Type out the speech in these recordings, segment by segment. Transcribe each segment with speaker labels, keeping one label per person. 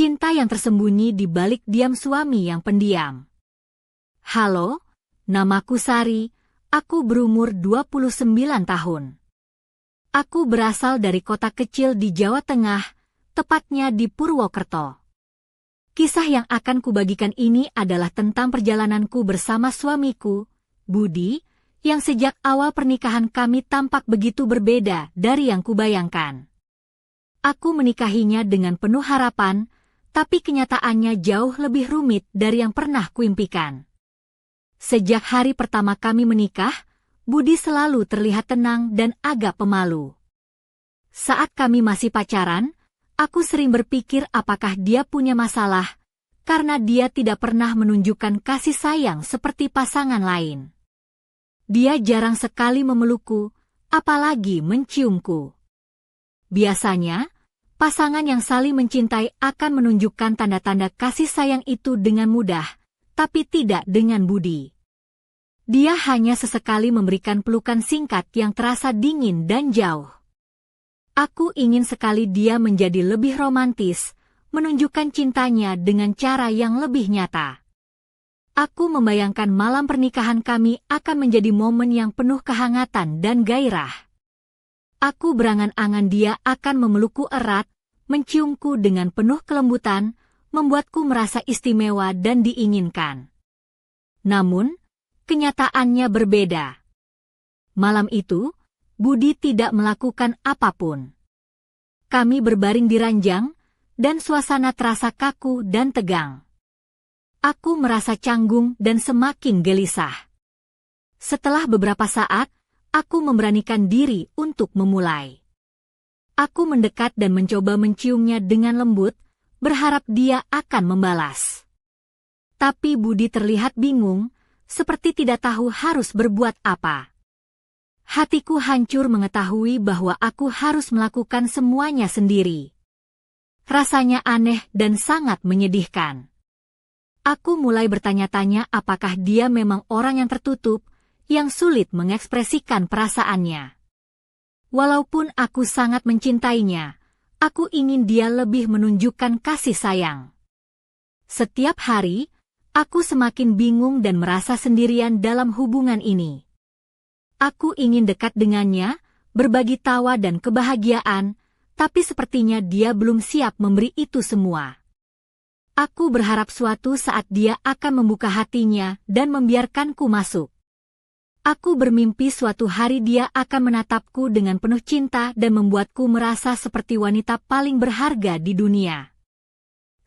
Speaker 1: cinta yang tersembunyi di balik diam suami yang pendiam. Halo, namaku Sari, aku berumur 29 tahun. Aku berasal dari kota kecil di Jawa Tengah, tepatnya di Purwokerto. Kisah yang akan kubagikan ini adalah tentang perjalananku bersama suamiku, Budi, yang sejak awal pernikahan kami tampak begitu berbeda dari yang kubayangkan. Aku menikahinya dengan penuh harapan, tapi kenyataannya jauh lebih rumit dari yang pernah kuimpikan. Sejak hari pertama kami menikah, Budi selalu terlihat tenang dan agak pemalu. Saat kami masih pacaran, aku sering berpikir apakah dia punya masalah, karena dia tidak pernah menunjukkan kasih sayang seperti pasangan lain. Dia jarang sekali memelukku, apalagi menciumku. Biasanya, pasangan yang saling mencintai akan menunjukkan tanda-tanda kasih sayang itu dengan mudah, tapi tidak dengan Budi. Dia hanya sesekali memberikan pelukan singkat yang terasa dingin dan jauh. Aku ingin sekali dia menjadi lebih romantis, menunjukkan cintanya dengan cara yang lebih nyata. Aku membayangkan malam pernikahan kami akan menjadi momen yang penuh kehangatan dan gairah. Aku berangan-angan dia akan memelukku erat, menciumku dengan penuh kelembutan, membuatku merasa istimewa dan diinginkan. Namun, kenyataannya berbeda. Malam itu, Budi tidak melakukan apapun. Kami berbaring di ranjang, dan suasana terasa kaku dan tegang. Aku merasa canggung dan semakin gelisah. Setelah beberapa saat, aku memberanikan diri untuk memulai. Aku mendekat dan mencoba menciumnya dengan lembut, berharap dia akan membalas. Tapi Budi terlihat bingung, seperti tidak tahu harus berbuat apa. Hatiku hancur mengetahui bahwa aku harus melakukan semuanya sendiri. Rasanya aneh dan sangat menyedihkan. Aku mulai bertanya-tanya apakah dia memang orang yang tertutup, yang sulit mengekspresikan perasaannya. Walaupun aku sangat mencintainya, aku ingin dia lebih menunjukkan kasih sayang. Setiap hari, aku semakin bingung dan merasa sendirian dalam hubungan ini. Aku ingin dekat dengannya, berbagi tawa dan kebahagiaan, tapi sepertinya dia belum siap memberi itu semua. Aku berharap suatu saat dia akan membuka hatinya dan membiarkanku masuk. Aku bermimpi suatu hari dia akan menatapku dengan penuh cinta dan membuatku merasa seperti wanita paling berharga di dunia.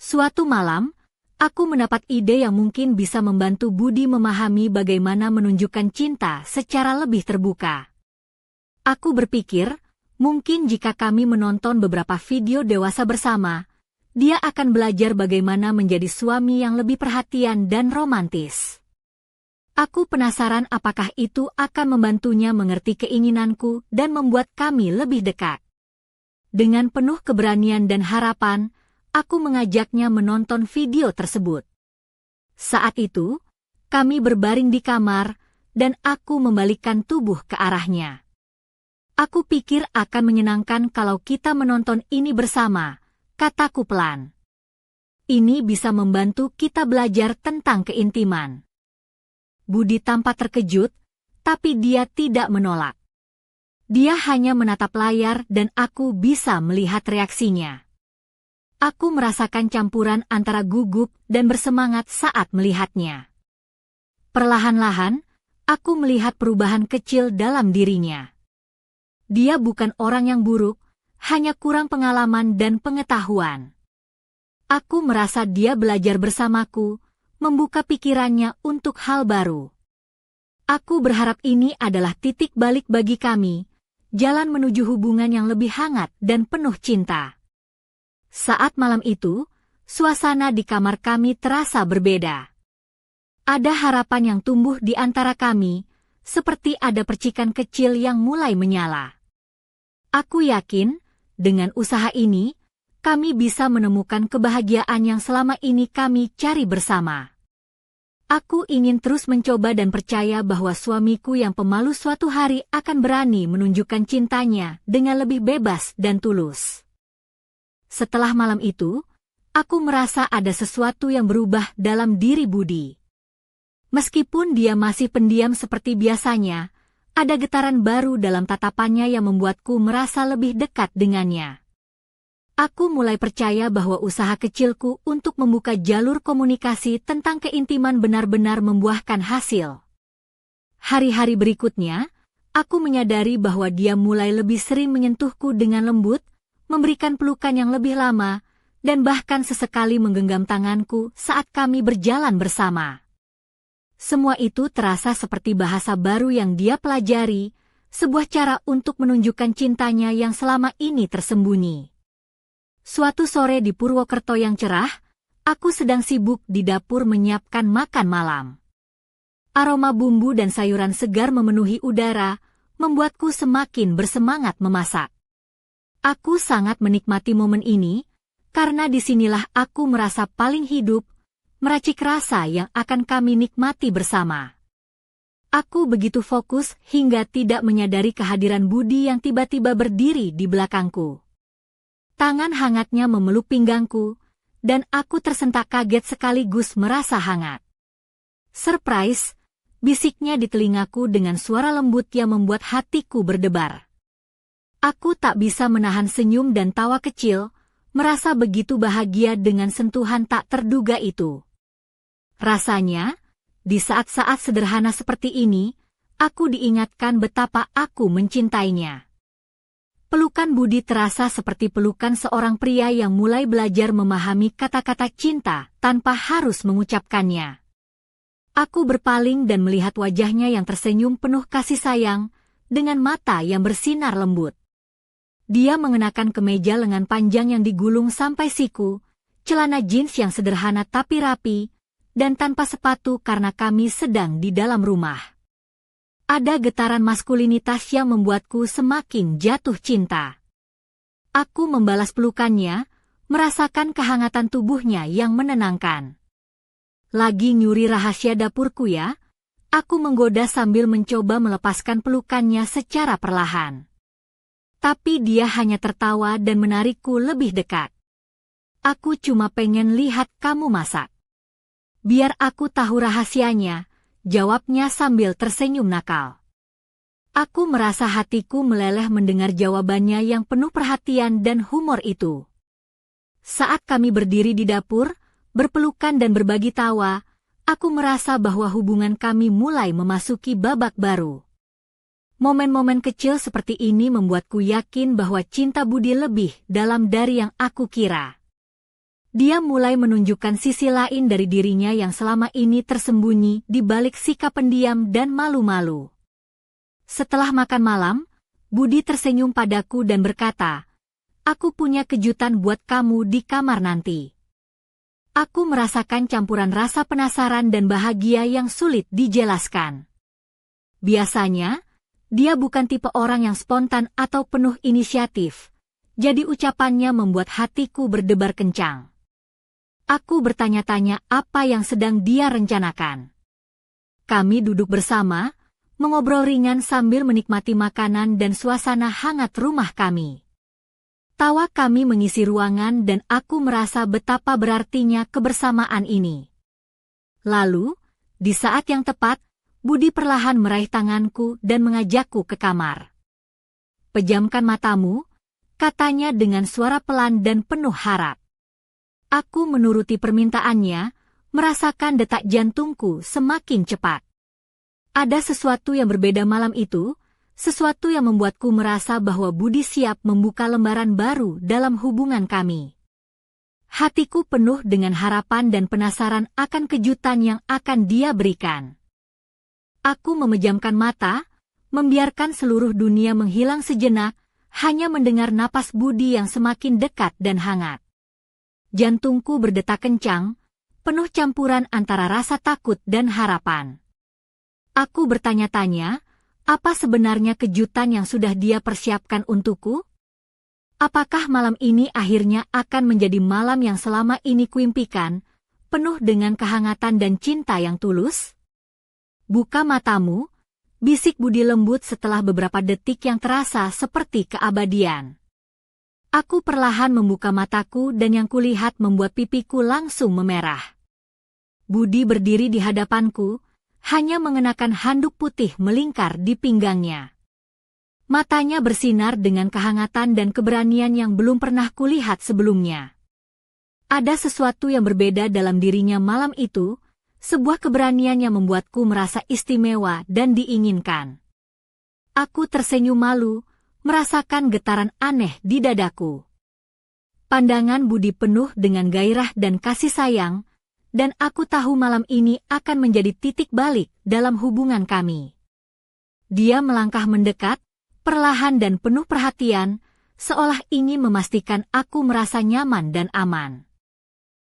Speaker 1: Suatu malam, aku mendapat ide yang mungkin bisa membantu Budi memahami bagaimana menunjukkan cinta secara lebih terbuka. Aku berpikir, mungkin jika kami menonton beberapa video dewasa bersama, dia akan belajar bagaimana menjadi suami yang lebih perhatian dan romantis. Aku penasaran apakah itu akan membantunya mengerti keinginanku dan membuat kami lebih dekat. Dengan penuh keberanian dan harapan, aku mengajaknya menonton video tersebut. Saat itu, kami berbaring di kamar, dan aku membalikkan tubuh ke arahnya. Aku pikir akan menyenangkan kalau kita menonton ini bersama, kataku pelan. Ini bisa membantu kita belajar tentang keintiman. Budi tampak terkejut, tapi dia tidak menolak. Dia hanya menatap layar dan aku bisa melihat reaksinya. Aku merasakan campuran antara gugup dan bersemangat saat melihatnya. Perlahan-lahan, aku melihat perubahan kecil dalam dirinya. Dia bukan orang yang buruk, hanya kurang pengalaman dan pengetahuan. Aku merasa dia belajar bersamaku, membuka pikirannya untuk hal baru. Aku berharap ini adalah titik balik bagi kami, jalan menuju hubungan yang lebih hangat dan penuh cinta. Saat malam itu, suasana di kamar kami terasa berbeda. Ada harapan yang tumbuh di antara kami, seperti ada percikan kecil yang mulai menyala. Aku yakin, dengan usaha ini, kami bisa menemukan kebahagiaan yang selama ini kami cari bersama. Aku ingin terus mencoba dan percaya bahwa suamiku yang pemalu suatu hari akan berani menunjukkan cintanya dengan lebih bebas dan tulus. Setelah malam itu, Aku merasa ada sesuatu yang berubah dalam diri Budi. Meskipun dia masih pendiam seperti biasanya, ada getaran baru dalam tatapannya yang membuatku merasa lebih dekat dengannya. Aku mulai percaya bahwa usaha kecilku untuk membuka jalur komunikasi tentang keintiman benar-benar membuahkan hasil. Hari-hari berikutnya, aku menyadari bahwa dia mulai lebih sering menyentuhku dengan lembut, memberikan pelukan yang lebih lama, dan bahkan sesekali menggenggam tanganku saat kami berjalan bersama. Semua itu terasa seperti bahasa baru yang dia pelajari, sebuah cara untuk menunjukkan cintanya yang selama ini tersembunyi. Suatu sore di Purwokerto yang cerah, aku sedang sibuk di dapur menyiapkan makan malam. Aroma bumbu dan sayuran segar memenuhi udara, membuatku semakin bersemangat memasak. Aku sangat menikmati momen ini, karena disinilah aku merasa paling hidup, meracik rasa yang akan kami nikmati bersama. Aku begitu fokus hingga tidak menyadari kehadiran Budi yang tiba-tiba berdiri di belakangku. Tangan hangatnya memeluk pinggangku, dan aku tersentak kaget sekaligus merasa hangat. Surprise, bisiknya di telingaku dengan suara lembut yang membuat hatiku berdebar. Aku tak bisa menahan senyum dan tawa kecil, merasa begitu bahagia dengan sentuhan tak terduga itu. Rasanya, di saat-saat sederhana seperti ini, aku diingatkan betapa aku mencintainya. Pelukan Budi terasa seperti pelukan seorang pria yang mulai belajar memahami kata-kata cinta tanpa harus mengucapkannya. Aku berpaling dan melihat wajahnya yang tersenyum penuh kasih sayang, dengan mata yang bersinar lembut. Dia mengenakan kemeja lengan panjang yang digulung sampai siku, celana jeans yang sederhana tapi rapi, dan tanpa sepatu karena kami sedang di dalam rumah. Ada getaran maskulinitas yang membuatku semakin jatuh cinta. Aku membalas pelukannya, merasakan kehangatan tubuhnya yang menenangkan. Lagi nyuri rahasia dapurku ya? Aku menggoda sambil mencoba melepaskan pelukannya secara perlahan. Tapi dia hanya tertawa dan menarikku lebih dekat. Aku cuma pengen lihat kamu masak. Biar aku tahu rahasianya, jawabnya sambil tersenyum nakal. Aku merasa hatiku meleleh mendengar jawabannya yang penuh perhatian dan humor itu. Saat kami berdiri di dapur, berpelukan dan berbagi tawa, aku merasa bahwa hubungan kami mulai memasuki babak baru. Momen-momen kecil seperti ini membuatku yakin bahwa cinta Budi lebih dalam dari yang aku kira. Dia mulai menunjukkan sisi lain dari dirinya yang selama ini tersembunyi di balik sikap pendiam dan malu-malu. Setelah makan malam, Budi tersenyum padaku dan berkata, "Aku punya kejutan buat kamu di kamar nanti." Aku merasakan campuran rasa penasaran dan bahagia yang sulit dijelaskan. Biasanya, dia bukan tipe orang yang spontan atau penuh inisiatif, jadi ucapannya membuat hatiku berdebar kencang. Aku bertanya-tanya apa yang sedang dia rencanakan. Kami duduk bersama, mengobrol ringan sambil menikmati makanan dan suasana hangat rumah kami. Tawa kami mengisi ruangan dan aku merasa betapa berartinya kebersamaan ini. Lalu, di saat yang tepat, Budi perlahan meraih tanganku dan mengajakku ke kamar. "Pejamkan matamu," katanya dengan suara pelan dan penuh harap. Aku menuruti permintaannya, merasakan detak jantungku semakin cepat. Ada sesuatu yang berbeda malam itu, sesuatu yang membuatku merasa bahwa Budi siap membuka lembaran baru dalam hubungan kami. Hatiku penuh dengan harapan dan penasaran akan kejutan yang akan dia berikan. Aku memejamkan mata, membiarkan seluruh dunia menghilang sejenak, hanya mendengar napas Budi yang semakin dekat dan hangat. Jantungku berdetak kencang, penuh campuran antara rasa takut dan harapan. Aku bertanya-tanya, apa sebenarnya kejutan yang sudah dia persiapkan untukku? Apakah malam ini akhirnya akan menjadi malam yang selama ini kuimpikan, penuh dengan kehangatan dan cinta yang tulus? "Buka matamu," bisik Budi lembut setelah beberapa detik yang terasa seperti keabadian. Aku perlahan membuka mataku dan yang kulihat membuat pipiku langsung memerah. Budi berdiri di hadapanku, hanya mengenakan handuk putih melingkar di pinggangnya. Matanya bersinar dengan kehangatan dan keberanian yang belum pernah kulihat sebelumnya. Ada sesuatu yang berbeda dalam dirinya malam itu, sebuah keberanian yang membuatku merasa istimewa dan diinginkan. Aku tersenyum malu, merasakan getaran aneh di dadaku. Pandangan Budi penuh dengan gairah dan kasih sayang, dan aku tahu malam ini akan menjadi titik balik dalam hubungan kami. Dia melangkah mendekat, perlahan dan penuh perhatian, seolah ingin memastikan aku merasa nyaman dan aman.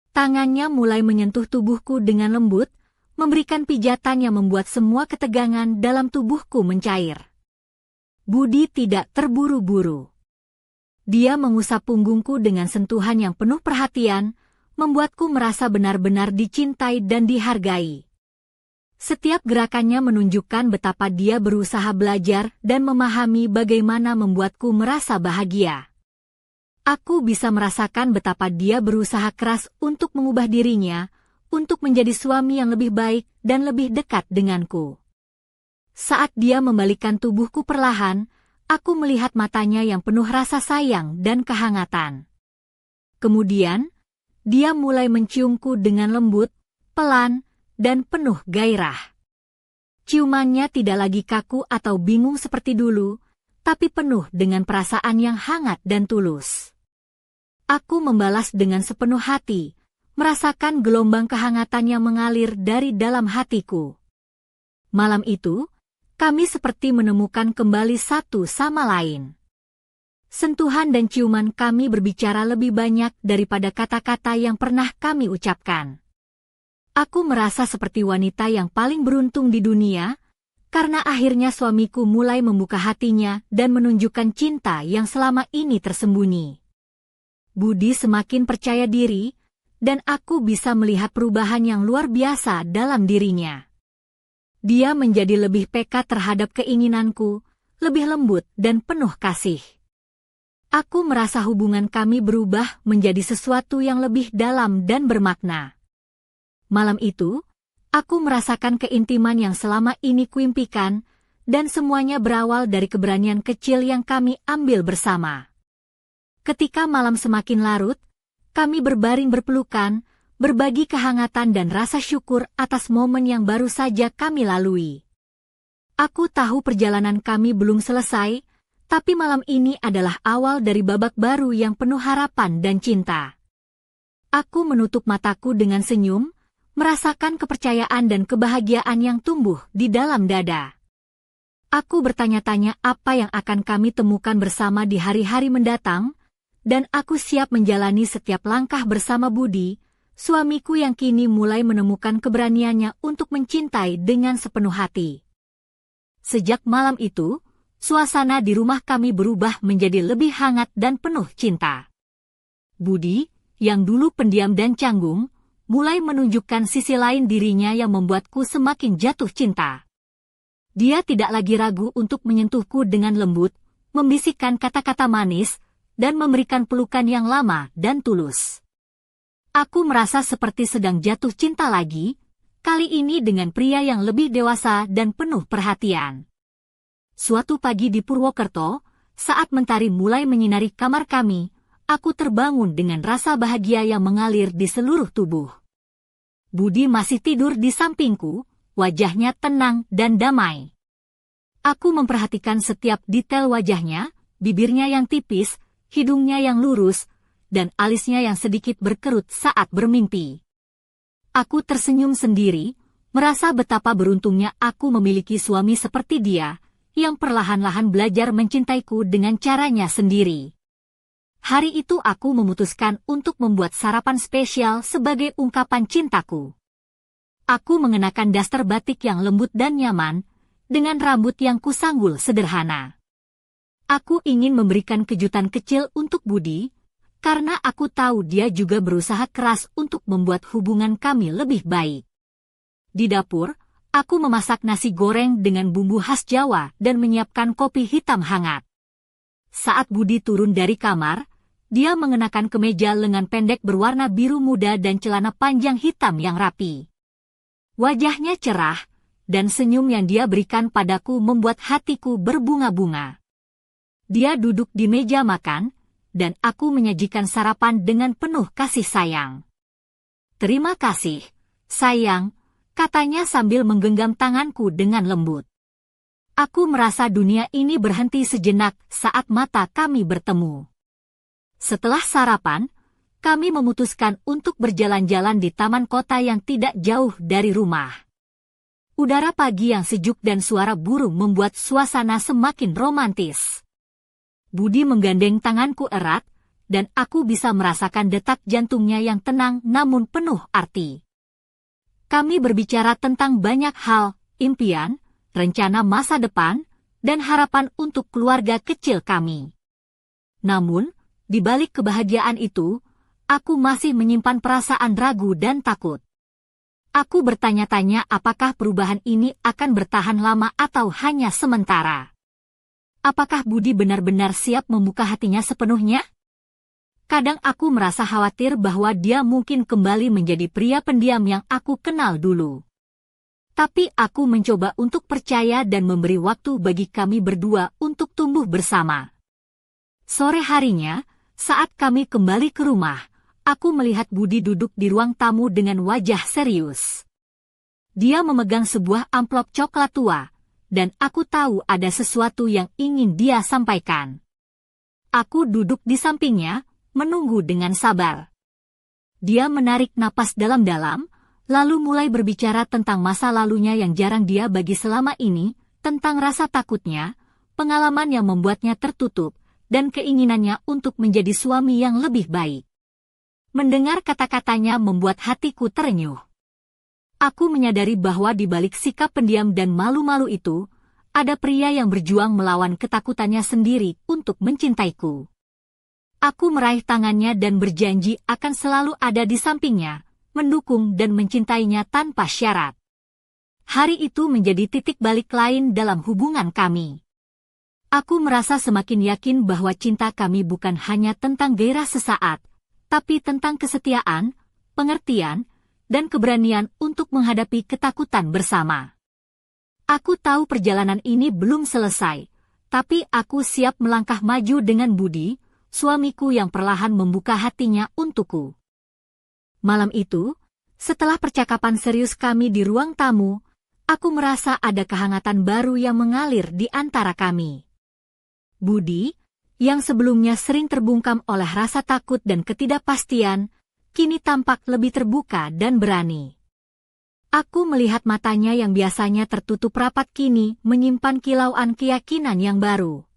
Speaker 1: Tangannya mulai menyentuh tubuhku dengan lembut, memberikan pijatan yang membuat semua ketegangan dalam tubuhku mencair. Budi tidak terburu-buru. Dia mengusap punggungku dengan sentuhan yang penuh perhatian, membuatku merasa benar-benar dicintai dan dihargai. Setiap gerakannya menunjukkan betapa dia berusaha belajar dan memahami bagaimana membuatku merasa bahagia. Aku bisa merasakan betapa dia berusaha keras untuk mengubah dirinya, untuk menjadi suami yang lebih baik dan lebih dekat denganku. Saat dia membalikkan tubuhku perlahan, aku melihat matanya yang penuh rasa sayang dan kehangatan. Kemudian, dia mulai menciumku dengan lembut, pelan, dan penuh gairah. Ciumannya tidak lagi kaku atau bingung seperti dulu, tapi penuh dengan perasaan yang hangat dan tulus. Aku membalas dengan sepenuh hati, merasakan gelombang kehangatan yang mengalir dari dalam hatiku. Malam itu, kami seperti menemukan kembali satu sama lain. Sentuhan dan ciuman kami berbicara lebih banyak daripada kata-kata yang pernah kami ucapkan. Aku merasa seperti wanita yang paling beruntung di dunia, karena akhirnya suamiku mulai membuka hatinya dan menunjukkan cinta yang selama ini tersembunyi. Budi semakin percaya diri, dan aku bisa melihat perubahan yang luar biasa dalam dirinya. Dia menjadi lebih peka terhadap keinginanku, lebih lembut dan penuh kasih. Aku merasa hubungan kami berubah menjadi sesuatu yang lebih dalam dan bermakna. Malam itu, aku merasakan keintiman yang selama ini kuimpikan, dan semuanya berawal dari keberanian kecil yang kami ambil bersama. Ketika malam semakin larut, kami berbaring berpelukan, berbagi kehangatan dan rasa syukur atas momen yang baru saja kami lalui. Aku tahu perjalanan kami belum selesai, tapi malam ini adalah awal dari babak baru yang penuh harapan dan cinta. Aku menutup mataku dengan senyum, merasakan kepercayaan dan kebahagiaan yang tumbuh di dalam dada. Aku bertanya-tanya apa yang akan kami temukan bersama di hari-hari mendatang, dan aku siap menjalani setiap langkah bersama Budi, suamiku yang kini mulai menemukan keberaniannya untuk mencintai dengan sepenuh hati. Sejak malam itu, suasana di rumah kami berubah menjadi lebih hangat dan penuh cinta. Budi, yang dulu pendiam dan canggung, mulai menunjukkan sisi lain dirinya yang membuatku semakin jatuh cinta. Dia tidak lagi ragu untuk menyentuhku dengan lembut, membisikkan kata-kata manis, dan memberikan pelukan yang lama dan tulus. Aku merasa seperti sedang jatuh cinta lagi, kali ini dengan pria yang lebih dewasa dan penuh perhatian. Suatu pagi di Purwokerto, saat mentari mulai menyinari kamar kami, aku terbangun dengan rasa bahagia yang mengalir di seluruh tubuh. Budi masih tidur di sampingku, wajahnya tenang dan damai. Aku memperhatikan setiap detail wajahnya, bibirnya yang tipis, hidungnya yang lurus, dan alisnya yang sedikit berkerut saat bermimpi. Aku tersenyum sendiri, merasa betapa beruntungnya aku memiliki suami seperti dia, yang perlahan-lahan belajar mencintaiku dengan caranya sendiri. Hari itu aku memutuskan untuk membuat sarapan spesial sebagai ungkapan cintaku. Aku mengenakan daster batik yang lembut dan nyaman, dengan rambut yang kusanggul sederhana. Aku ingin memberikan kejutan kecil untuk Budi, karena aku tahu dia juga berusaha keras untuk membuat hubungan kami lebih baik. Di dapur, aku memasak nasi goreng dengan bumbu khas Jawa dan menyiapkan kopi hitam hangat. Saat Budi turun dari kamar, Dia mengenakan kemeja lengan pendek berwarna biru muda dan celana panjang hitam yang rapi. Wajahnya cerah, dan senyum yang dia berikan padaku membuat hatiku berbunga-bunga. Dia duduk di meja makan, dan aku menyajikan sarapan dengan penuh kasih sayang. "Terima kasih, sayang," katanya sambil menggenggam tanganku dengan lembut. Aku merasa dunia ini berhenti sejenak saat mata kami bertemu. Setelah sarapan, kami memutuskan untuk berjalan-jalan di taman kota yang tidak jauh dari rumah. Udara pagi yang sejuk dan suara burung membuat suasana semakin romantis. Budi menggandeng tanganku erat, dan aku bisa merasakan detak jantungnya yang tenang namun penuh arti. Kami berbicara tentang banyak hal, impian, rencana masa depan, dan harapan untuk keluarga kecil kami. Namun, di balik kebahagiaan itu, aku masih menyimpan perasaan ragu dan takut. Aku bertanya-tanya apakah perubahan ini akan bertahan lama atau hanya sementara. Apakah Budi benar-benar siap membuka hatinya sepenuhnya? Kadang aku merasa khawatir bahwa dia mungkin kembali menjadi pria pendiam yang aku kenal dulu. Tapi aku mencoba untuk percaya dan memberi waktu bagi kami berdua untuk tumbuh bersama. Sore harinya, saat kami kembali ke rumah, aku melihat Budi duduk di ruang tamu dengan wajah serius. Dia memegang sebuah amplop coklat tua, dan aku tahu ada sesuatu yang ingin dia sampaikan. Aku duduk di sampingnya, menunggu dengan sabar. Dia menarik napas dalam-dalam, lalu mulai berbicara tentang masa lalunya yang jarang dia bagi selama ini, tentang rasa takutnya, pengalaman yang membuatnya tertutup, dan keinginannya untuk menjadi suami yang lebih baik. Mendengar kata-katanya membuat hatiku terenyuh. Aku menyadari bahwa di balik sikap pendiam dan malu-malu itu, ada pria yang berjuang melawan ketakutannya sendiri untuk mencintaiku. Aku meraih tangannya dan berjanji akan selalu ada di sampingnya, mendukung dan mencintainya tanpa syarat. Hari itu menjadi titik balik lain dalam hubungan kami. Aku merasa semakin yakin bahwa cinta kami bukan hanya tentang gairah sesaat, tapi tentang kesetiaan, pengertian, dan keberanian untuk menghadapi ketakutan bersama. Aku tahu perjalanan ini belum selesai, tapi aku siap melangkah maju dengan Budi, suamiku yang perlahan membuka hatinya untukku. Malam itu, setelah percakapan serius kami di ruang tamu, aku merasa ada kehangatan baru yang mengalir di antara kami. Budi, yang sebelumnya sering terbungkam oleh rasa takut dan ketidakpastian, kini tampak lebih terbuka dan berani. Aku melihat matanya yang biasanya tertutup rapat kini menyimpan kilauan keyakinan yang baru.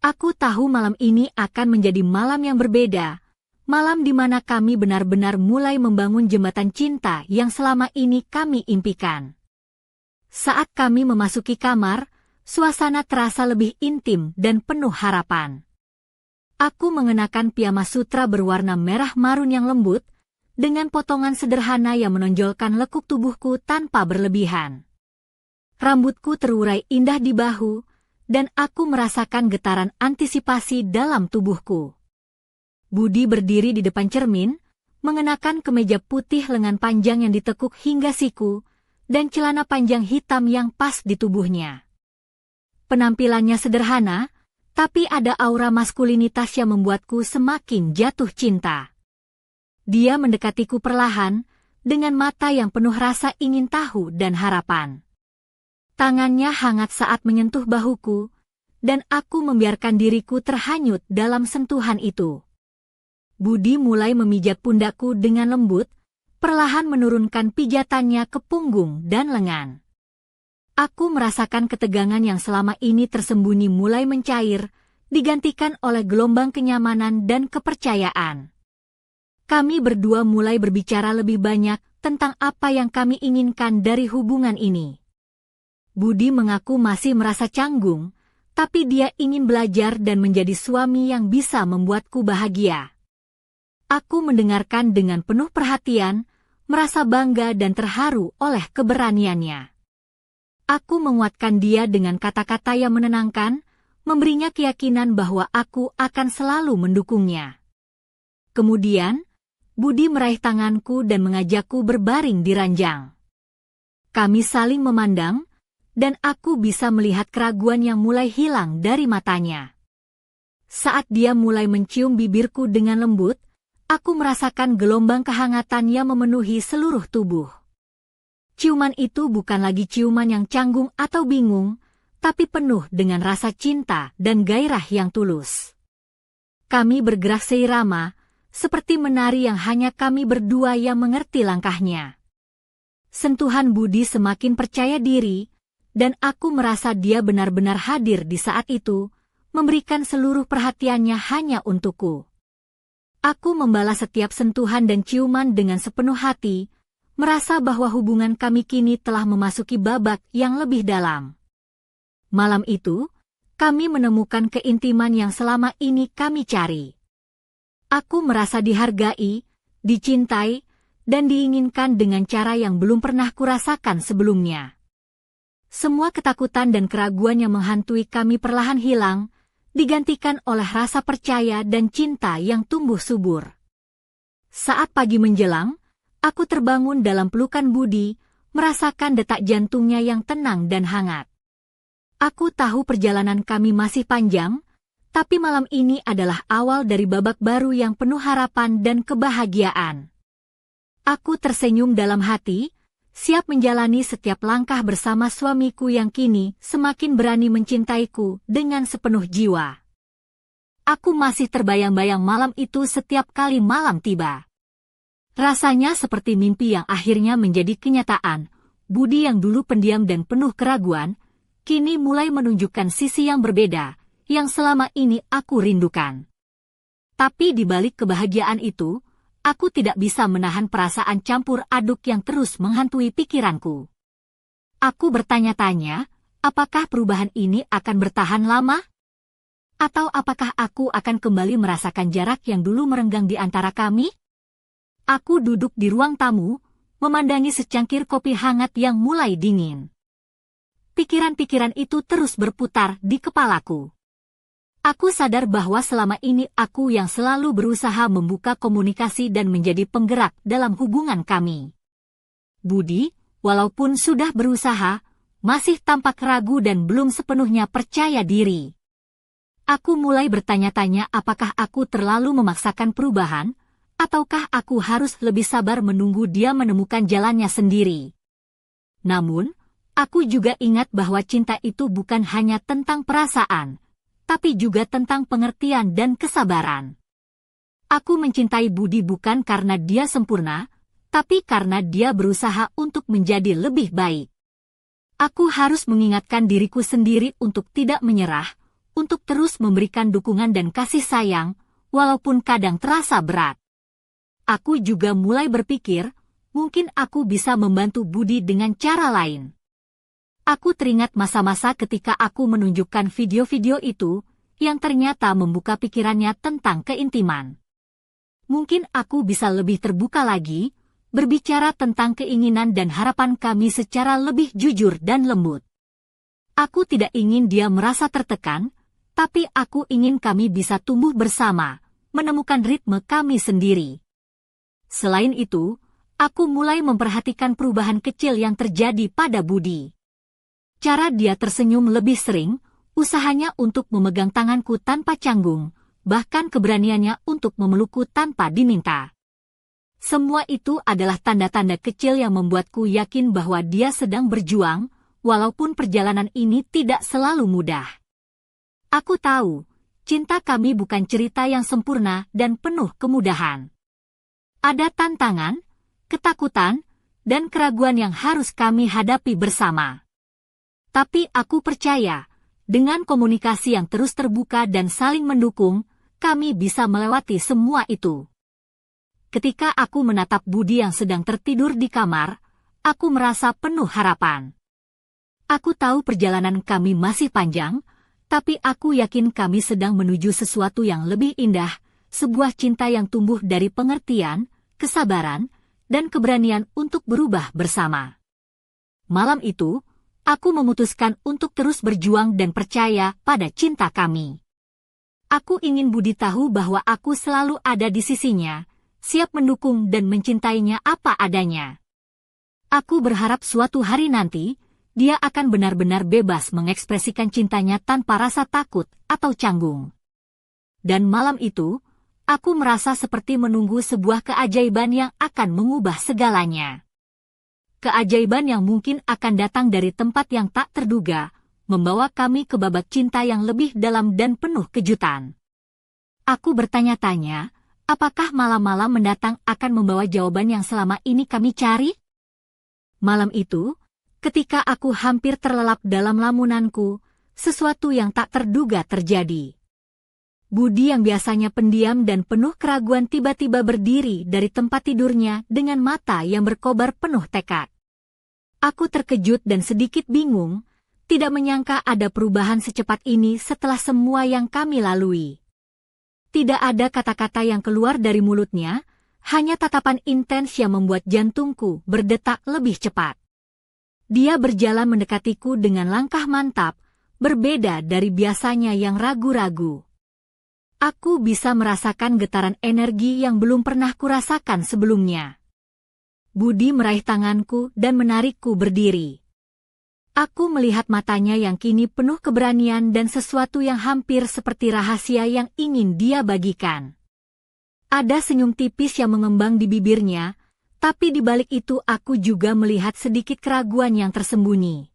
Speaker 1: Aku tahu malam ini akan menjadi malam yang berbeda, malam di mana kami benar-benar mulai membangun jembatan cinta yang selama ini kami impikan. Saat kami memasuki kamar, suasana terasa lebih intim dan penuh harapan. Aku mengenakan piyama sutra berwarna merah marun yang lembut, dengan potongan sederhana yang menonjolkan lekuk tubuhku tanpa berlebihan. Rambutku terurai indah di bahu, dan aku merasakan getaran antisipasi dalam tubuhku. Budi berdiri di depan cermin, mengenakan kemeja putih lengan panjang yang ditekuk hingga siku, dan celana panjang hitam yang pas di tubuhnya. Penampilannya sederhana, tapi ada aura maskulinitas yang membuatku semakin jatuh cinta. Dia mendekatiku perlahan, dengan mata yang penuh rasa ingin tahu dan harapan. Tangannya hangat saat menyentuh bahuku, dan aku membiarkan diriku terhanyut dalam sentuhan itu. Budi mulai memijat pundakku dengan lembut, perlahan menurunkan pijatannya ke punggung dan lengan. Aku merasakan ketegangan yang selama ini tersembunyi mulai mencair, digantikan oleh gelombang kenyamanan dan kepercayaan. Kami berdua mulai berbicara lebih banyak tentang apa yang kami inginkan dari hubungan ini. Budi mengaku masih merasa canggung, tapi dia ingin belajar dan menjadi suami yang bisa membuatku bahagia. Aku mendengarkan dengan penuh perhatian, merasa bangga dan terharu oleh keberaniannya. Aku menguatkan dia dengan kata-kata yang menenangkan, memberinya keyakinan bahwa aku akan selalu mendukungnya. Kemudian, Budi meraih tanganku dan mengajakku berbaring di ranjang. Kami saling memandang, dan aku bisa melihat keraguan yang mulai hilang dari matanya. Saat dia mulai mencium bibirku dengan lembut, aku merasakan gelombang kehangatan yang memenuhi seluruh tubuh. Ciuman itu bukan lagi ciuman yang canggung atau bingung, tapi penuh dengan rasa cinta dan gairah yang tulus. Kami bergerak seirama, seperti menari yang hanya kami berdua yang mengerti langkahnya. Sentuhan Budi semakin percaya diri, dan aku merasa dia benar-benar hadir di saat itu, memberikan seluruh perhatiannya hanya untukku. Aku membalas setiap sentuhan dan ciuman dengan sepenuh hati, merasa bahwa hubungan kami kini telah memasuki babak yang lebih dalam. Malam itu, kami menemukan keintiman yang selama ini kami cari. Aku merasa dihargai, dicintai, dan diinginkan dengan cara yang belum pernah kurasakan sebelumnya. Semua ketakutan dan keraguan yang menghantui kami perlahan hilang, digantikan oleh rasa percaya dan cinta yang tumbuh subur. Saat pagi menjelang, aku terbangun dalam pelukan Budi, merasakan detak jantungnya yang tenang dan hangat. Aku tahu perjalanan kami masih panjang, tapi malam ini adalah awal dari babak baru yang penuh harapan dan kebahagiaan. Aku tersenyum dalam hati, siap menjalani setiap langkah bersama suamiku yang kini semakin berani mencintaiku dengan sepenuh jiwa. Aku masih terbayang-bayang malam itu setiap kali malam tiba. Rasanya seperti mimpi yang akhirnya menjadi kenyataan. Budi yang dulu pendiam dan penuh keraguan, kini mulai menunjukkan sisi yang berbeda, yang selama ini aku rindukan. Tapi di balik kebahagiaan itu, aku tidak bisa menahan perasaan campur aduk yang terus menghantui pikiranku. Aku bertanya-tanya, apakah perubahan ini akan bertahan lama? Atau apakah aku akan kembali merasakan jarak yang dulu merenggang di antara kami? Aku duduk di ruang tamu, memandangi secangkir kopi hangat yang mulai dingin. Pikiran-pikiran itu terus berputar di kepalaku. Aku sadar bahwa selama ini aku yang selalu berusaha membuka komunikasi dan menjadi penggerak dalam hubungan kami. Budi, walaupun sudah berusaha, masih tampak ragu dan belum sepenuhnya percaya diri. Aku mulai bertanya-tanya apakah aku terlalu memaksakan perubahan, ataukah aku harus lebih sabar menunggu dia menemukan jalannya sendiri. Namun, aku juga ingat bahwa cinta itu bukan hanya tentang perasaan, tapi juga tentang pengertian dan kesabaran. Aku mencintai Budi bukan karena dia sempurna, tapi karena dia berusaha untuk menjadi lebih baik. Aku harus mengingatkan diriku sendiri untuk tidak menyerah, untuk terus memberikan dukungan dan kasih sayang, walaupun kadang terasa berat. Aku juga mulai berpikir, mungkin aku bisa membantu Budi dengan cara lain. Aku teringat masa-masa ketika aku menunjukkan video-video itu, yang ternyata membuka pikirannya tentang keintiman. Mungkin aku bisa lebih terbuka lagi, berbicara tentang keinginan dan harapan kami secara lebih jujur dan lembut. Aku tidak ingin dia merasa tertekan, tapi aku ingin kami bisa tumbuh bersama, menemukan ritme kami sendiri. Selain itu, aku mulai memperhatikan perubahan kecil yang terjadi pada Budi. Cara dia tersenyum lebih sering, usahanya untuk memegang tanganku tanpa canggung, bahkan keberaniannya untuk memelukku tanpa diminta. Semua itu adalah tanda-tanda kecil yang membuatku yakin bahwa dia sedang berjuang, walaupun perjalanan ini tidak selalu mudah. Aku tahu, cinta kami bukan cerita yang sempurna dan penuh kemudahan. Ada tantangan, ketakutan, dan keraguan yang harus kami hadapi bersama. Tapi aku percaya, dengan komunikasi yang terus terbuka dan saling mendukung, kami bisa melewati semua itu. Ketika aku menatap Budi yang sedang tertidur di kamar, aku merasa penuh harapan. Aku tahu perjalanan kami masih panjang, tapi aku yakin kami sedang menuju sesuatu yang lebih indah, sebuah cinta yang tumbuh dari pengertian, kesabaran, dan keberanian untuk berubah bersama. Malam itu, aku memutuskan untuk terus berjuang dan percaya pada cinta kami. Aku ingin Budi tahu bahwa aku selalu ada di sisinya, siap mendukung dan mencintainya apa adanya. Aku berharap suatu hari nanti, dia akan benar-benar bebas mengekspresikan cintanya tanpa rasa takut atau canggung. Dan malam itu, aku merasa seperti menunggu sebuah keajaiban yang akan mengubah segalanya. Keajaiban yang mungkin akan datang dari tempat yang tak terduga, membawa kami ke babak cinta yang lebih dalam dan penuh kejutan. Aku bertanya-tanya, apakah malam-malam mendatang akan membawa jawaban yang selama ini kami cari? Malam itu, ketika aku hampir terlelap dalam lamunanku, sesuatu yang tak terduga terjadi. Budi yang biasanya pendiam dan penuh keraguan tiba-tiba berdiri dari tempat tidurnya dengan mata yang berkobar penuh tekad. Aku terkejut dan sedikit bingung, tidak menyangka ada perubahan secepat ini setelah semua yang kami lalui. Tidak ada kata-kata yang keluar dari mulutnya, hanya tatapan intens yang membuat jantungku berdetak lebih cepat. Dia berjalan mendekatiku dengan langkah mantap, berbeda dari biasanya yang ragu-ragu. Aku bisa merasakan getaran energi yang belum pernah kurasakan sebelumnya. Budi meraih tanganku dan menarikku berdiri. Aku melihat matanya yang kini penuh keberanian dan sesuatu yang hampir seperti rahasia yang ingin dia bagikan. Ada senyum tipis yang mengembang di bibirnya, tapi di balik itu aku juga melihat sedikit keraguan yang tersembunyi.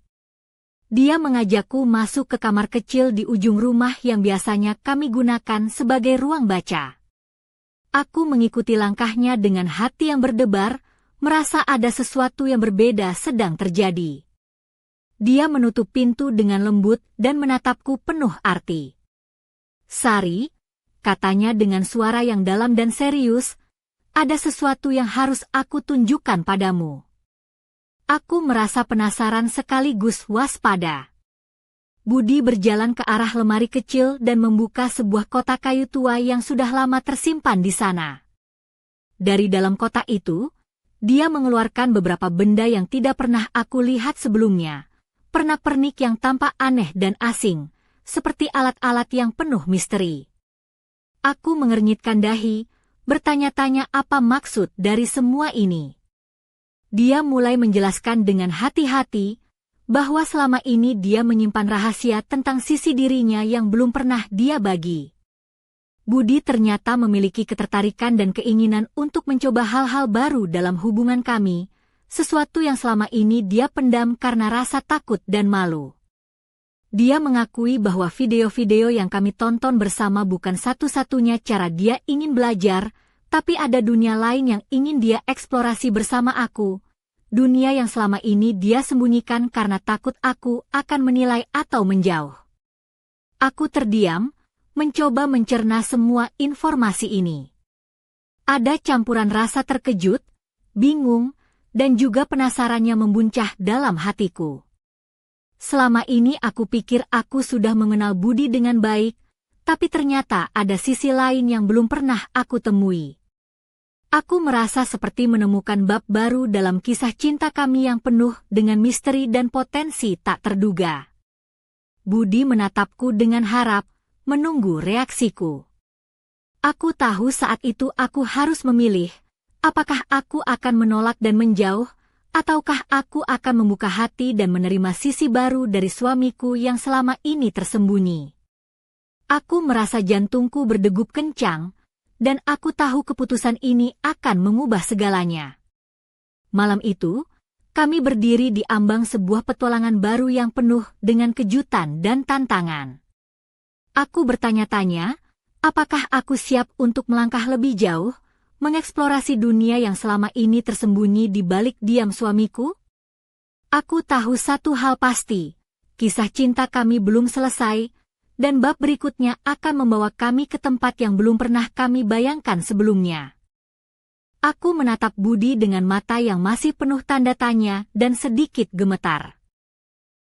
Speaker 1: Dia mengajakku masuk ke kamar kecil di ujung rumah yang biasanya kami gunakan sebagai ruang baca. Aku mengikuti langkahnya dengan hati yang berdebar, merasa ada sesuatu yang berbeda sedang terjadi. Dia menutup pintu dengan lembut dan menatapku penuh arti. "Sari," katanya dengan suara yang dalam dan serius, "ada sesuatu yang harus aku tunjukkan padamu." Aku merasa penasaran sekaligus waspada. Budi berjalan ke arah lemari kecil dan membuka sebuah kotak kayu tua yang sudah lama tersimpan di sana. Dari dalam kotak itu, dia mengeluarkan beberapa benda yang tidak pernah aku lihat sebelumnya. Pernak-pernik yang tampak aneh dan asing, seperti alat-alat yang penuh misteri. Aku mengernyitkan dahi, bertanya-tanya apa maksud dari semua ini. Dia mulai menjelaskan dengan hati-hati, bahwa selama ini dia menyimpan rahasia tentang sisi dirinya yang belum pernah dia bagi. Budi ternyata memiliki ketertarikan dan keinginan untuk mencoba hal-hal baru dalam hubungan kami, sesuatu yang selama ini dia pendam karena rasa takut dan malu. Dia mengakui bahwa video-video yang kami tonton bersama bukan satu-satunya cara dia ingin belajar, tapi ada dunia lain yang ingin dia eksplorasi bersama aku, dunia yang selama ini dia sembunyikan karena takut aku akan menilai atau menjauh. Aku terdiam, mencoba mencerna semua informasi ini. Ada campuran rasa terkejut, bingung, dan juga penasarannya membuncah dalam hatiku. Selama ini aku pikir aku sudah mengenal Budi dengan baik, tapi ternyata ada sisi lain yang belum pernah aku temui. Aku merasa seperti menemukan bab baru dalam kisah cinta kami yang penuh dengan misteri dan potensi tak terduga. Budi menatapku dengan harap, menunggu reaksiku. Aku tahu saat itu aku harus memilih, apakah aku akan menolak dan menjauh, ataukah aku akan membuka hati dan menerima sisi baru dari suamiku yang selama ini tersembunyi. Aku merasa jantungku berdegup kencang, dan aku tahu keputusan ini akan mengubah segalanya. Malam itu, kami berdiri di ambang sebuah petualangan baru yang penuh dengan kejutan dan tantangan. Aku bertanya-tanya, apakah aku siap untuk melangkah lebih jauh, mengeksplorasi dunia yang selama ini tersembunyi di balik diam suamiku? Aku tahu satu hal pasti, kisah cinta kami belum selesai, dan bab berikutnya akan membawa kami ke tempat yang belum pernah kami bayangkan sebelumnya. Aku menatap Budi dengan mata yang masih penuh tanda tanya dan sedikit gemetar.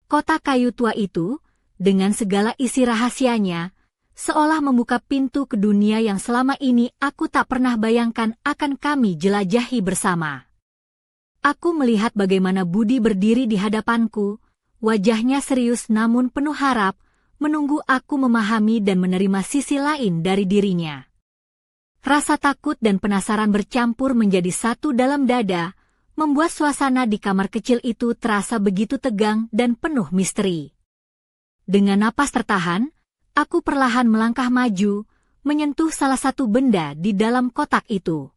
Speaker 1: Kotak kayu tua itu, dengan segala isi rahasianya, seolah membuka pintu ke dunia yang selama ini aku tak pernah bayangkan akan kami jelajahi bersama. Aku melihat bagaimana Budi berdiri di hadapanku, wajahnya serius namun penuh harap, menunggu aku memahami dan menerima sisi lain dari dirinya. Rasa takut dan penasaran bercampur menjadi satu dalam dada, membuat suasana di kamar kecil itu terasa begitu tegang dan penuh misteri. Dengan napas tertahan, aku perlahan melangkah maju, menyentuh salah satu benda di dalam kotak itu.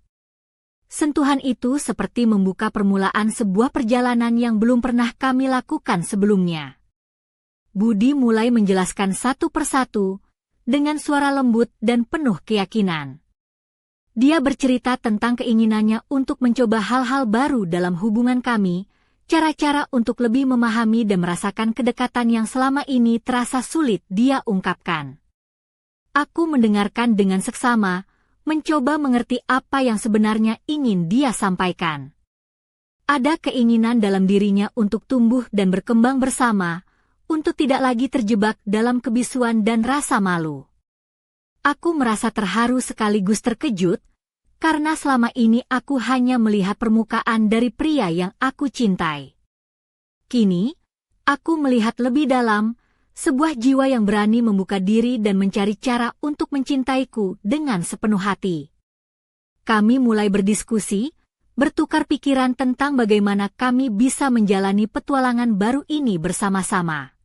Speaker 1: Sentuhan itu seperti membuka permulaan sebuah perjalanan yang belum pernah kami lakukan sebelumnya. Budi mulai menjelaskan satu persatu, dengan suara lembut dan penuh keyakinan. Dia bercerita tentang keinginannya untuk mencoba hal-hal baru dalam hubungan kami, cara-cara untuk lebih memahami dan merasakan kedekatan yang selama ini terasa sulit dia ungkapkan. Aku mendengarkan dengan seksama, mencoba mengerti apa yang sebenarnya ingin dia sampaikan. Ada keinginan dalam dirinya untuk tumbuh dan berkembang bersama, untuk tidak lagi terjebak dalam kebisuan dan rasa malu. Aku merasa terharu sekaligus terkejut, karena selama ini aku hanya melihat permukaan dari pria yang aku cintai. Kini, aku melihat lebih dalam, sebuah jiwa yang berani membuka diri dan mencari cara untuk mencintaiku dengan sepenuh hati. Kami mulai berdiskusi, bertukar pikiran tentang bagaimana kami bisa menjalani petualangan baru ini bersama-sama.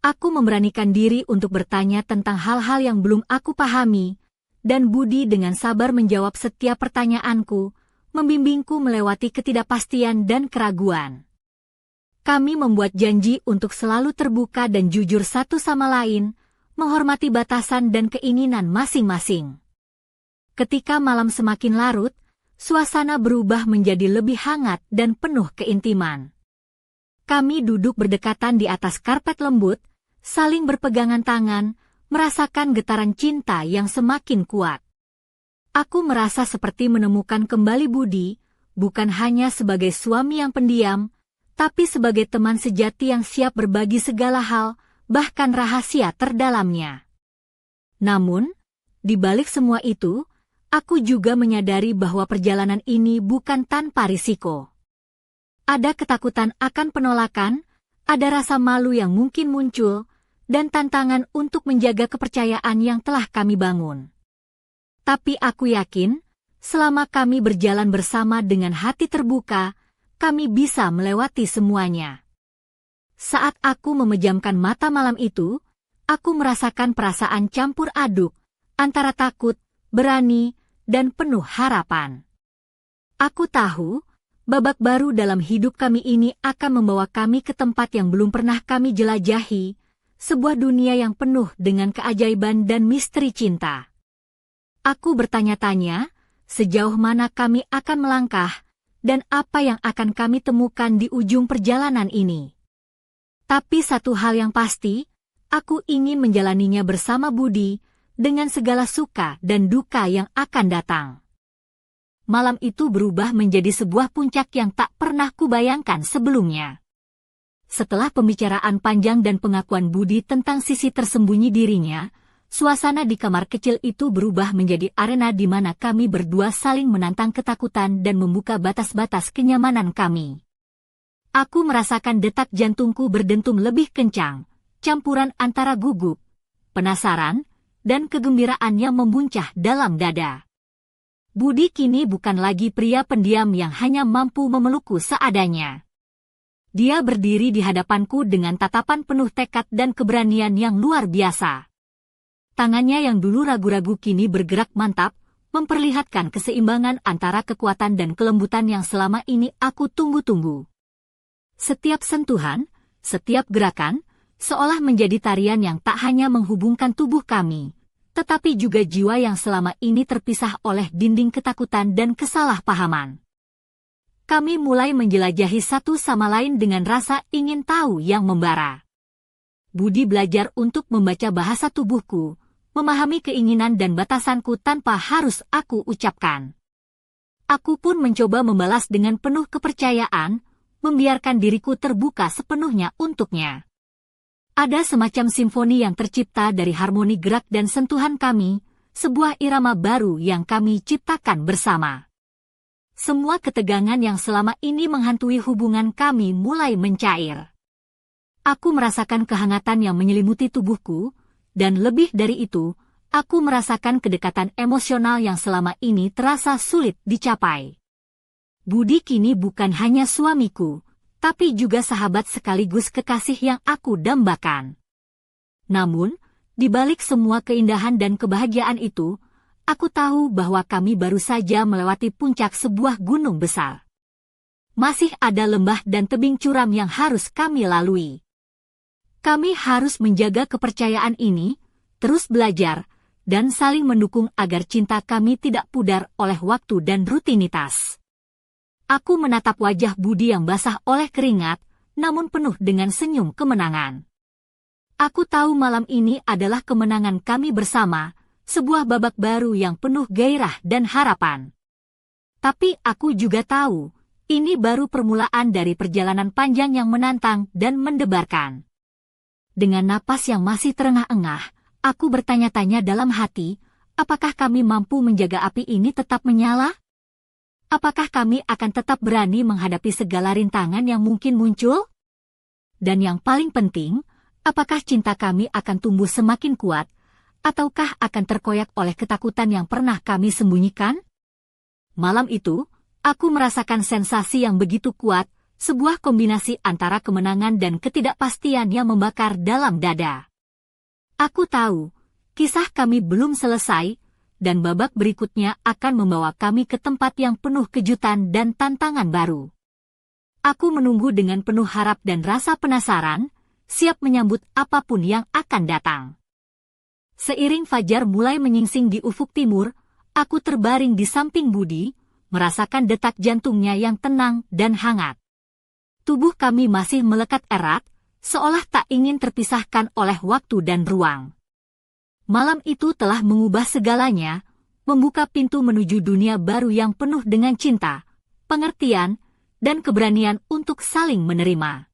Speaker 1: Aku memberanikan diri untuk bertanya tentang hal-hal yang belum aku pahami, dan Budi dengan sabar menjawab setiap pertanyaanku, membimbingku melewati ketidakpastian dan keraguan. Kami membuat janji untuk selalu terbuka dan jujur satu sama lain, menghormati batasan dan keinginan masing-masing. Ketika malam semakin larut, suasana berubah menjadi lebih hangat dan penuh keintiman. Kami duduk berdekatan di atas karpet lembut, saling berpegangan tangan, merasakan getaran cinta yang semakin kuat. Aku merasa seperti menemukan kembali Budi, bukan hanya sebagai suami yang pendiam, tapi sebagai teman sejati yang siap berbagi segala hal, bahkan rahasia terdalamnya. Namun, di balik semua itu, aku juga menyadari bahwa perjalanan ini bukan tanpa risiko. Ada ketakutan akan penolakan, ada rasa malu yang mungkin muncul, dan tantangan untuk menjaga kepercayaan yang telah kami bangun. Tapi aku yakin, selama kami berjalan bersama dengan hati terbuka, kami bisa melewati semuanya. Saat aku memejamkan mata malam itu, aku merasakan perasaan campur aduk, antara takut, berani, dan penuh harapan. Aku tahu, babak baru dalam hidup kami ini akan membawa kami ke tempat yang belum pernah kami jelajahi, sebuah dunia yang penuh dengan keajaiban dan misteri cinta. Aku bertanya-tanya, sejauh mana kami akan melangkah, dan apa yang akan kami temukan di ujung perjalanan ini. Tapi satu hal yang pasti, aku ingin menjalaninya bersama Budi, dengan segala suka dan duka yang akan datang. Malam itu berubah menjadi sebuah puncak yang tak pernah kubayangkan sebelumnya. Setelah pembicaraan panjang dan pengakuan Budi tentang sisi tersembunyi dirinya, suasana di kamar kecil itu berubah menjadi arena di mana kami berdua saling menantang ketakutan dan membuka batas-batas kenyamanan kami. Aku merasakan detak jantungku berdentum lebih kencang, campuran antara gugup, penasaran, dan kegembiraan yang membuncah dalam dada. Budi kini bukan lagi pria pendiam yang hanya mampu memelukku seadanya. Dia berdiri di hadapanku dengan tatapan penuh tekad dan keberanian yang luar biasa. Tangannya yang dulu ragu-ragu kini bergerak mantap, memperlihatkan keseimbangan antara kekuatan dan kelembutan yang selama ini aku tunggu-tunggu. Setiap sentuhan, setiap gerakan, seolah menjadi tarian yang tak hanya menghubungkan tubuh kami, tetapi juga jiwa yang selama ini terpisah oleh dinding ketakutan dan kesalahpahaman. Kami mulai menjelajahi satu sama lain dengan rasa ingin tahu yang membara. Budi belajar untuk membaca bahasa tubuhku, memahami keinginan dan batasanku tanpa harus aku ucapkan. Aku pun mencoba membalas dengan penuh kepercayaan, membiarkan diriku terbuka sepenuhnya untuknya. Ada semacam simfoni yang tercipta dari harmoni gerak dan sentuhan kami, sebuah irama baru yang kami ciptakan bersama. Semua ketegangan yang selama ini menghantui hubungan kami mulai mencair. Aku merasakan kehangatan yang menyelimuti tubuhku, dan lebih dari itu, aku merasakan kedekatan emosional yang selama ini terasa sulit dicapai. Budi kini bukan hanya suamiku, tapi juga sahabat sekaligus kekasih yang aku dambakan. Namun, di balik semua keindahan dan kebahagiaan itu, aku tahu bahwa kami baru saja melewati puncak sebuah gunung besar. Masih ada lembah dan tebing curam yang harus kami lalui. Kami harus menjaga kepercayaan ini, terus belajar, dan saling mendukung agar cinta kami tidak pudar oleh waktu dan rutinitas. Aku menatap wajah Budi yang basah oleh keringat, namun penuh dengan senyum kemenangan. Aku tahu malam ini adalah kemenangan kami bersama, sebuah babak baru yang penuh gairah dan harapan. Tapi aku juga tahu, ini baru permulaan dari perjalanan panjang yang menantang dan mendebarkan. Dengan napas yang masih terengah-engah, aku bertanya-tanya dalam hati, apakah kami mampu menjaga api ini tetap menyala? Apakah kami akan tetap berani menghadapi segala rintangan yang mungkin muncul? Dan yang paling penting, apakah cinta kami akan tumbuh semakin kuat, ataukah akan terkoyak oleh ketakutan yang pernah kami sembunyikan? Malam itu, aku merasakan sensasi yang begitu kuat, sebuah kombinasi antara kemenangan dan ketidakpastian yang membakar dalam dada. Aku tahu, kisah kami belum selesai, dan babak berikutnya akan membawa kami ke tempat yang penuh kejutan dan tantangan baru. Aku menunggu dengan penuh harap dan rasa penasaran, siap menyambut apapun yang akan datang. Seiring fajar mulai menyingsing di ufuk timur, aku terbaring di samping Budi, merasakan detak jantungnya yang tenang dan hangat. Tubuh kami masih melekat erat, seolah tak ingin terpisahkan oleh waktu dan ruang. Malam itu telah mengubah segalanya, membuka pintu menuju dunia baru yang penuh dengan cinta, pengertian, dan keberanian untuk saling menerima.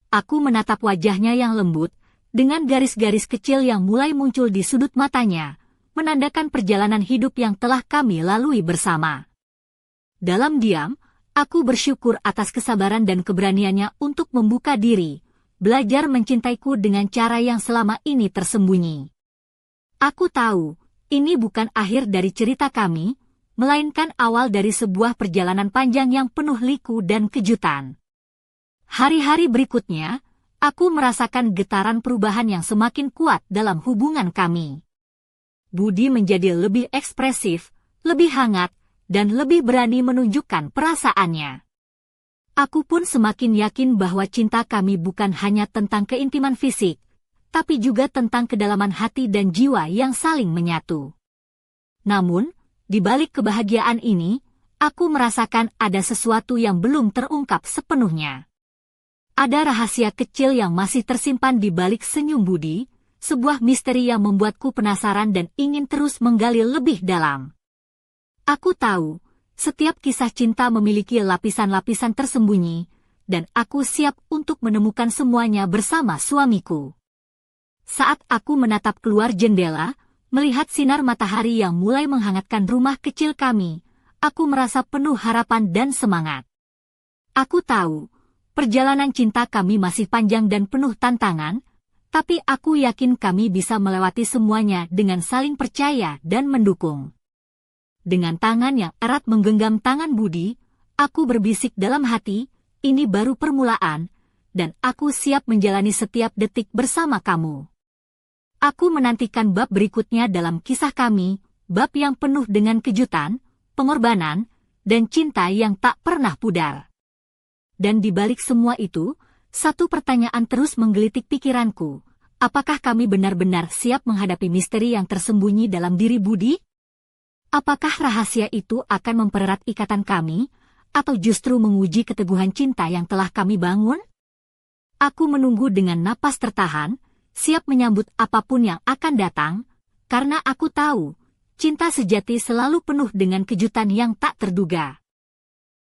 Speaker 1: Aku menatap wajahnya yang lembut, dengan garis-garis kecil yang mulai muncul di sudut matanya, menandakan perjalanan hidup yang telah kami lalui bersama. Dalam diam, aku bersyukur atas kesabaran dan keberaniannya untuk membuka diri, belajar mencintaiku dengan cara yang selama ini tersembunyi. Aku tahu, ini bukan akhir dari cerita kami, melainkan awal dari sebuah perjalanan panjang yang penuh liku dan kejutan. Hari-hari berikutnya, aku merasakan getaran perubahan yang semakin kuat dalam hubungan kami. Budi menjadi lebih ekspresif, lebih hangat, dan lebih berani menunjukkan perasaannya. Aku pun semakin yakin bahwa cinta kami bukan hanya tentang keintiman fisik, tapi juga tentang kedalaman hati dan jiwa yang saling menyatu. Namun, di balik kebahagiaan ini, aku merasakan ada sesuatu yang belum terungkap sepenuhnya. Ada rahasia kecil yang masih tersimpan di balik senyum Budi, sebuah misteri yang membuatku penasaran dan ingin terus menggali lebih dalam. Aku tahu, setiap kisah cinta memiliki lapisan-lapisan tersembunyi, dan aku siap untuk menemukan semuanya bersama suamiku. Saat aku menatap keluar jendela, melihat sinar matahari yang mulai menghangatkan rumah kecil kami, aku merasa penuh harapan dan semangat. Aku tahu, perjalanan cinta kami masih panjang dan penuh tantangan, tapi aku yakin kami bisa melewati semuanya dengan saling percaya dan mendukung. Dengan tangan yang erat menggenggam tangan Budi, aku berbisik dalam hati, ini baru permulaan, dan aku siap menjalani setiap detik bersama kamu. Aku menantikan bab berikutnya dalam kisah kami, bab yang penuh dengan kejutan, pengorbanan, dan cinta yang tak pernah pudar. Dan di balik semua itu, satu pertanyaan terus menggelitik pikiranku, apakah kami benar-benar siap menghadapi misteri yang tersembunyi dalam diri Budi? Apakah rahasia itu akan mempererat ikatan kami, atau justru menguji keteguhan cinta yang telah kami bangun? Aku menunggu dengan napas tertahan, siap menyambut apapun yang akan datang, karena aku tahu, cinta sejati selalu penuh dengan kejutan yang tak terduga.